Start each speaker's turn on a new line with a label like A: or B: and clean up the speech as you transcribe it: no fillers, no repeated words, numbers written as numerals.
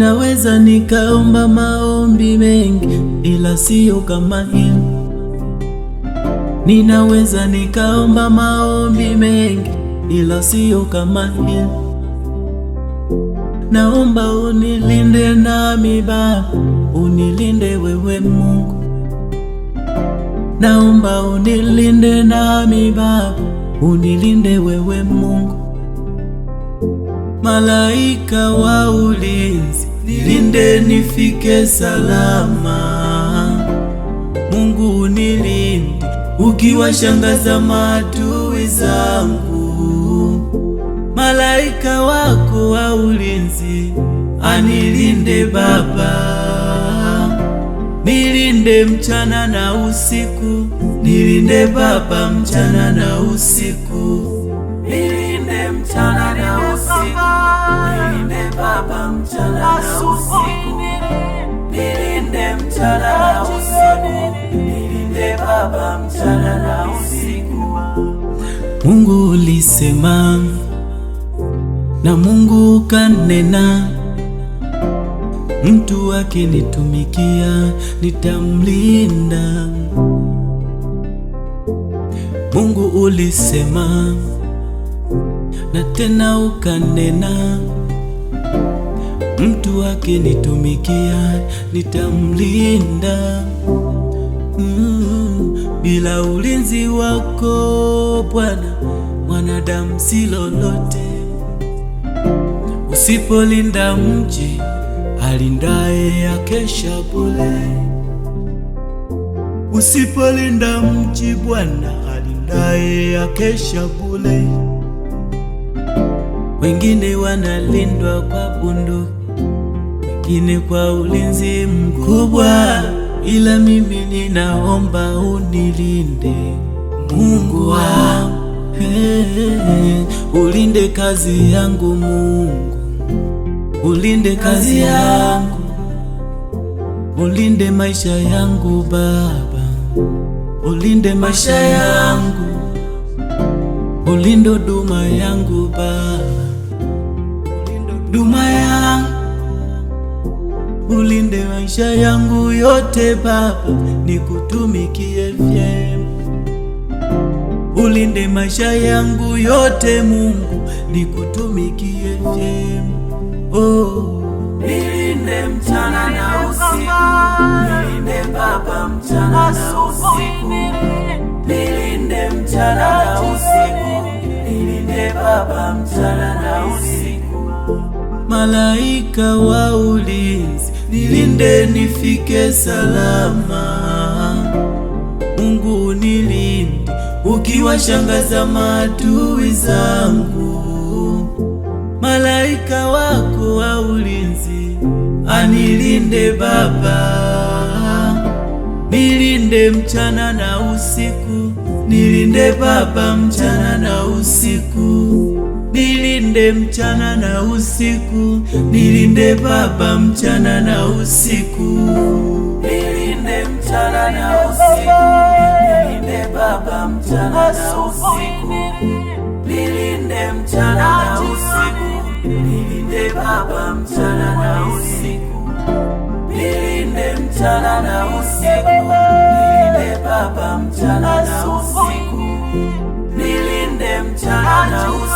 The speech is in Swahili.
A: Ninaweza nikaomba maombi mengi, ila sio kama hili. Ninaweza nikaomba maombi mengi, ila sio kama hili. Naomba unilinde nami Baba, unilinde wewe Mungu. Naomba unilinde nami Baba, unilinde wewe Mungu. Malaika wa ulinzi, nilinde nifike salama. Mungu unilinde, ukiwashangaza maadui zangu. Malaika wako wa ulinzi, anilinde Baba. Nilinde mchana na usiku, nilinde Baba mchana na usiku. Nilinde mchana na usiku, nilinde Baba mchana na usiku. Nilinde mchana na usiku, nilinde Baba mchana na usiku. Mungu ulisema na Mungu kanena, mtu akinitumikia nitamlinda. Mungu ulisema na tena ukanena, mtu akinitumikia nitamlinda. Bila ulinzi wako Bwana, mwanadamu si lolote. Usipolinda mji, alindaye akesha bure. Usipolinda mji Bwana, alindaye akesha bure. Wengine wanalindwa kwa bunduki, wengine kwa ulinzi mkubwa, ila mimi ninaomba unilinde Mungu wangu. Ulinde kazi yangu Mungu, ulinde kazi yangu, ulinde maisha yangu Baba, ulinde maisha yangu, ulinde huduma yangu Baba, huduma yangu, ulinde maisha yangu yote Baba, nikutumikie vyema. Ulinde maisha yangu yote Mungu, nikutumikie vyema. Oh, nilinde mchana na usiku, nilinde Baba mchana na usiku. Nilinde mchana na usiku, nilinde Baba mchana na usiku. Malaika wa ulinzi, nilinde nifike salama. Mungu unilinde, ukiwashangaza maadui zangu. Malaika wako wa ulinzi, anilinde Baba. Nilinde mchana na usiku, nilinde Baba mchana na usiku. Nilinde mchana na usiku, nilinde Baba mchana na usiku. Nilinde mchana na usiku, nilinde Baba mchana na usiku. Nilinde mchana na usiku, nilinde Baba mchana na usiku. Nilinde mchana na usiku, nilinde Baba mchana na usiku. Nilinde mchana na usiku.